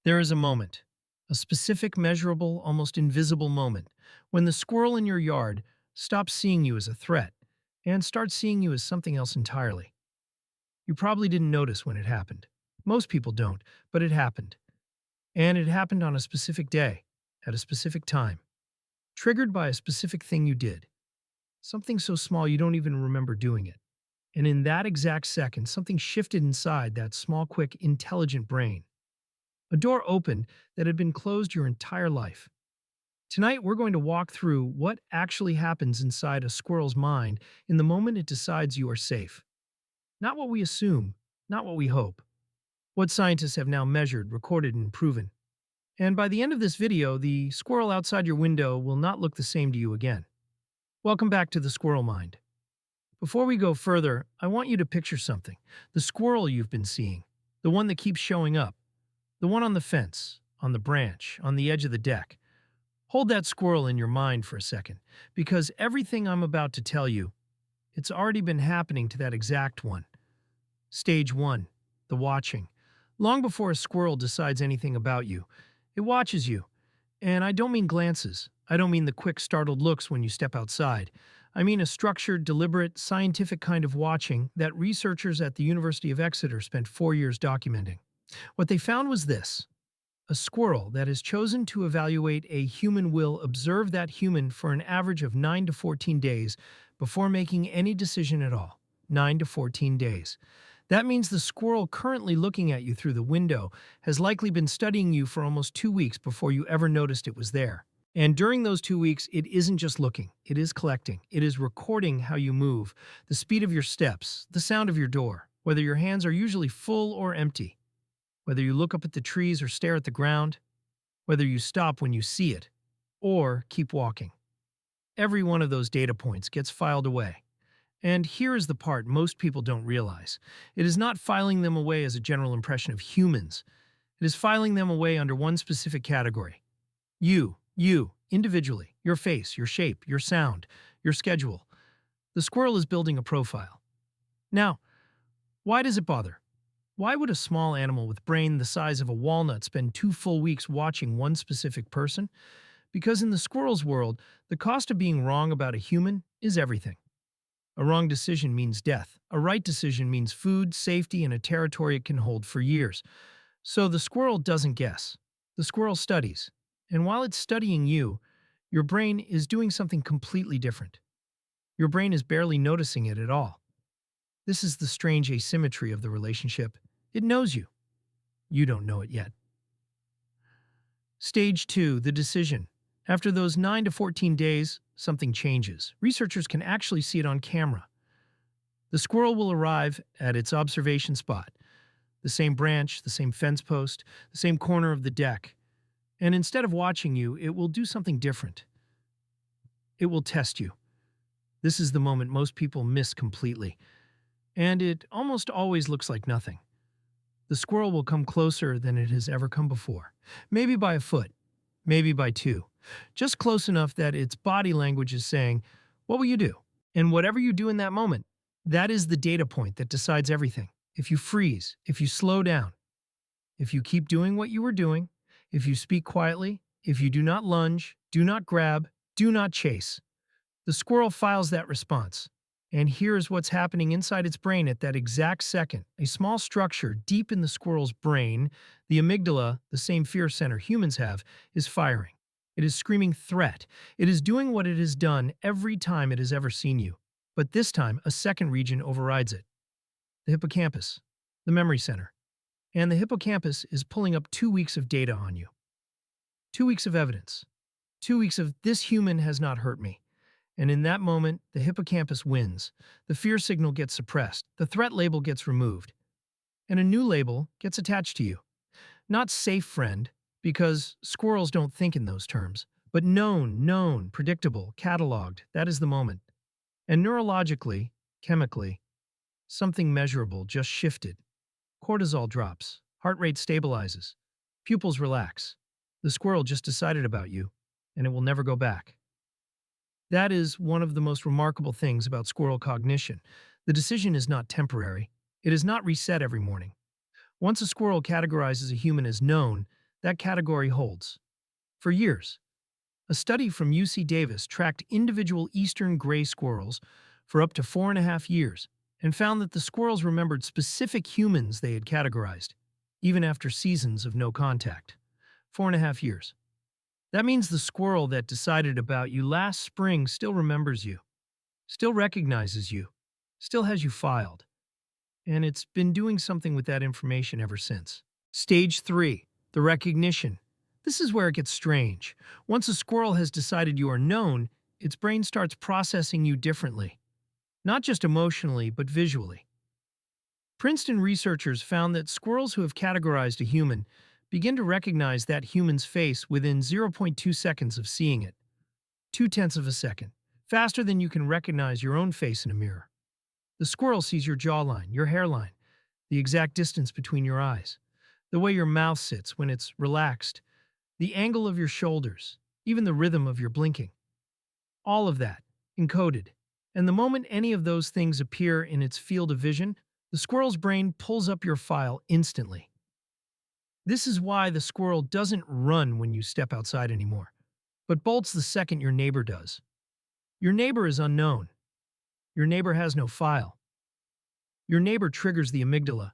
There is a moment, a specific, measurable, almost invisible moment, when the squirrel in your yard stops seeing you as a threat and starts seeing you as something else entirely. You probably didn't notice when it happened. Most people don't, but it happened. And it happened on a specific day, at a specific time, triggered by a specific thing you did. Something so small you don't even remember doing it. And in that exact second, something shifted inside that small, quick, intelligent brain. A door opened that had been closed your entire life. Tonight, we're going to walk through what actually happens inside a squirrel's mind in the moment it decides you are safe. Not what we assume, not what we hope. What scientists have now measured, recorded, and proven. And by the end of this video, the squirrel outside your window will not look the same to you again. Welcome back to the Squirrel Mind. Before we go further, I want you to picture something. The squirrel you've been seeing. The one that keeps showing up. The one on the fence, on the branch, on the edge of the deck. Hold that squirrel in your mind for a second, because everything I'm about to tell you, it's already been happening to that exact one. Stage 1. The watching. Long before a squirrel decides anything about you, it watches you. And I don't mean glances. I don't mean the quick, startled looks when you step outside. I mean a structured, deliberate, scientific kind of watching that researchers at the University of Exeter spent 4 years documenting. What they found was this. A squirrel that has chosen to evaluate a human will observe that human for an average of 9 to 14 days before making any decision at all. 9 to 14 days. That means the squirrel currently looking at you through the window has likely been studying you for almost 2 weeks before you ever noticed it was there. And during those 2 weeks, it isn't just looking, it is collecting. It is recording how you move, the speed of your steps, the sound of your door, whether your hands are usually full or empty, whether you look up at the trees or stare at the ground, whether you stop when you see it, or keep walking. Every one of those data points gets filed away. And here is the part most people don't realize. It is not filing them away as a general impression of humans. It is filing them away under one specific category. You, individually, your face, your shape, your sound, your schedule. The squirrel is building a profile. Now, why does it bother? Why would a small animal with brain the size of a walnut spend 2 full weeks watching one specific person? Because in the squirrel's world, the cost of being wrong about a human is everything. A wrong decision means death. A right decision means food, safety, and a territory it can hold for years. So the squirrel doesn't guess. The squirrel studies. And while it's studying you, your brain is doing something completely different. Your brain is barely noticing it at all. This is the strange asymmetry of the relationship. It knows you. You don't know it yet. Stage 2, the decision. After those 9 to 14 days, something changes. Researchers can actually see it on camera. The squirrel will arrive at its observation spot. The same branch, the same fence post, the same corner of the deck. And instead of watching you, it will do something different. It will test you. This is the moment most people miss completely. And it almost always looks like nothing. The squirrel will come closer than it has ever come before. Maybe by a foot, maybe by 2. Just close enough that its body language is saying, what will you do? And whatever you do in that moment, that is the data point that decides everything. If you freeze, if you slow down, if you keep doing what you were doing, if you speak quietly, if you do not lunge, do not grab, do not chase. The squirrel files that response. And here is what's happening inside its brain at that exact second. A small structure deep in the squirrel's brain, the amygdala, the same fear center humans have, is firing. It is screaming threat. It is doing what it has done every time it has ever seen you. But this time, a second region overrides it. The hippocampus, the memory center. And the hippocampus is pulling up 2 weeks of data on you. 2 weeks of evidence. 2 weeks of this human has not hurt me. And in that moment, the hippocampus wins. The fear signal gets suppressed. The threat label gets removed. And a new label gets attached to you. Not safe friend, because squirrels don't think in those terms, but known, predictable, cataloged. That is the moment. And neurologically, chemically, something measurable just shifted. Cortisol drops. Heart rate stabilizes. Pupils relax. The squirrel just decided about you, and it will never go back. That is one of the most remarkable things about squirrel cognition. The decision is not temporary. It is not reset every morning. Once a squirrel categorizes a human as known, that category holds. For years, a study from UC Davis tracked individual eastern gray squirrels for up to 4.5 years and found that the squirrels remembered specific humans they had categorized, even after seasons of no contact. 4.5 years. That means the squirrel that decided about you last spring still remembers you, still recognizes you, still has you filed, and it's been doing something with that information ever since. Stage 3, the recognition. This is where it gets strange. Once a squirrel has decided you are known, its brain starts processing you differently. Not just emotionally, but visually. Princeton researchers found that squirrels who have categorized a human begin to recognize that human's face within zero point 0.2 seconds of seeing it. 0.2 of a second. Faster than you can recognize your own face in a mirror. The squirrel sees your jawline, your hairline, the exact distance between your eyes, the way your mouth sits when it's relaxed, the angle of your shoulders, even the rhythm of your blinking. All of that, encoded. And the moment any of those things appear in its field of vision, the squirrel's brain pulls up your file instantly. This is why the squirrel doesn't run when you step outside anymore, but bolts the second your neighbor does. Your neighbor is unknown. Your neighbor has no file. Your neighbor triggers the amygdala.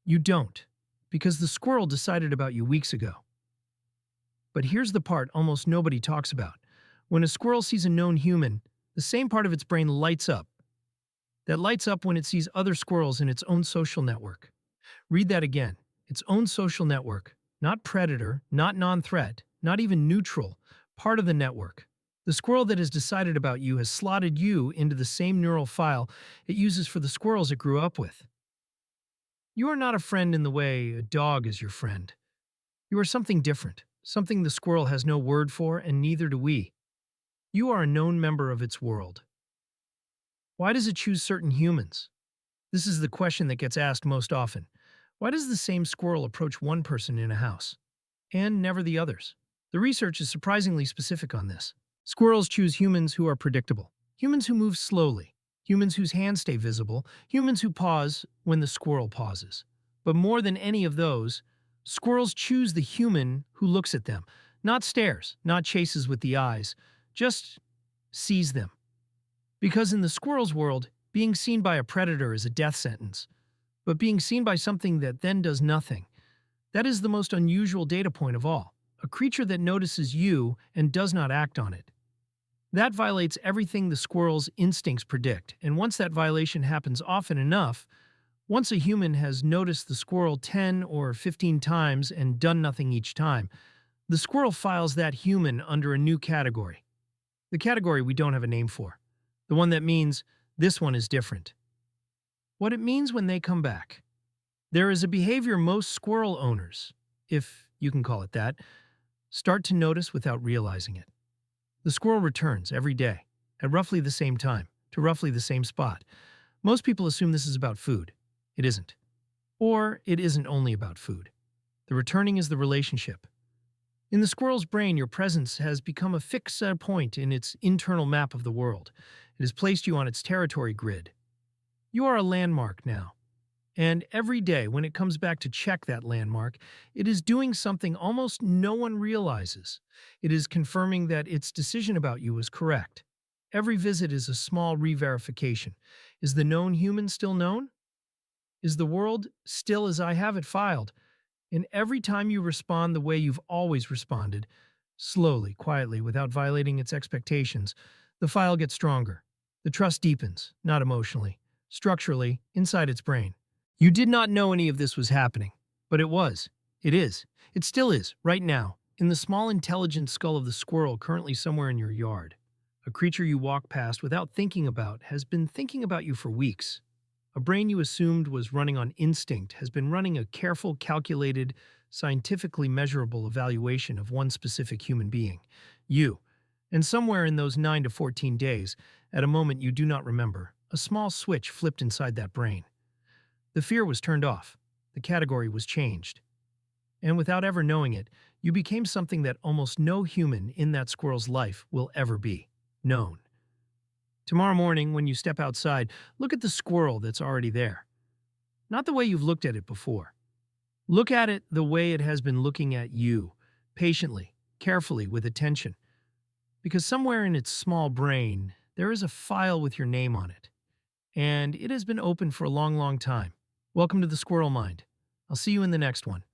You don't, because the squirrel decided about you weeks ago. But here's the part almost nobody talks about. When a squirrel sees a known human, the same part of its brain lights up. That lights up when it sees other squirrels in its own social network. Read that again. Its own social network. Not predator, not non-threat, not even neutral. Part of the network. The squirrel that has decided about you has slotted you into the same neural file it uses for the squirrels it grew up with. You are not a friend in the way a dog is your friend. You are something different, something the squirrel has no word for, and neither do we. You are a known member of its world. Why does it choose certain humans? This is the question that gets asked most often. Why does the same squirrel approach one person in a house, and never the others? The research is surprisingly specific on this. Squirrels choose humans who are predictable, humans who move slowly, humans whose hands stay visible, humans who pause when the squirrel pauses. But more than any of those, squirrels choose the human who looks at them, not stares, not chases with the eyes, just sees them. Because in the squirrel's world, being seen by a predator is a death sentence, but being seen by something that then does nothing, that is the most unusual data point of all, a creature that notices you and does not act on it. That violates everything the squirrel's instincts predict, and once that violation happens often enough, once a human has noticed the squirrel 10 or 15 times and done nothing each time, the squirrel files that human under a new category. The category we don't have a name for. The one that means this one is different. What it means when they come back. There is a behavior most squirrel owners, if you can call it that, start to notice without realizing it. The squirrel returns every day, at roughly the same time, to roughly the same spot. Most people assume this is about food. It isn't. Or it isn't only about food. The returning is the relationship. In the squirrel's brain, your presence has become a fixed point in its internal map of the world. It has placed you on its territory grid. You are a landmark now. And every day, when it comes back to check that landmark, it is doing something almost no one realizes. It is confirming that its decision about you was correct. Every visit is a small re-verification. Is the known human still known? Is the world still as I have it filed? And every time you respond the way you've always responded, slowly, quietly, without violating its expectations, the file gets stronger. The trust deepens, not emotionally, structurally, inside its brain. You did not know any of this was happening, but it was. It is. It still is, right now, in the small intelligent skull of the squirrel currently somewhere in your yard. A creature you walk past without thinking about has been thinking about you for weeks. A brain you assumed was running on instinct has been running a careful, calculated, scientifically measurable evaluation of one specific human being, you. And somewhere in those 9 to 14 days, at a moment you do not remember, a small switch flipped inside that brain. The fear was turned off. The category was changed. And without ever knowing it, you became something that almost no human in that squirrel's life will ever be. Known. Tomorrow morning, when you step outside, look at the squirrel that's already there. Not the way you've looked at it before. Look at it the way it has been looking at you, patiently, carefully, with attention, because somewhere in its small brain, there is a file with your name on it, and it has been open for a long, long time. Welcome to the Squirrel Mind. I'll see you in the next one.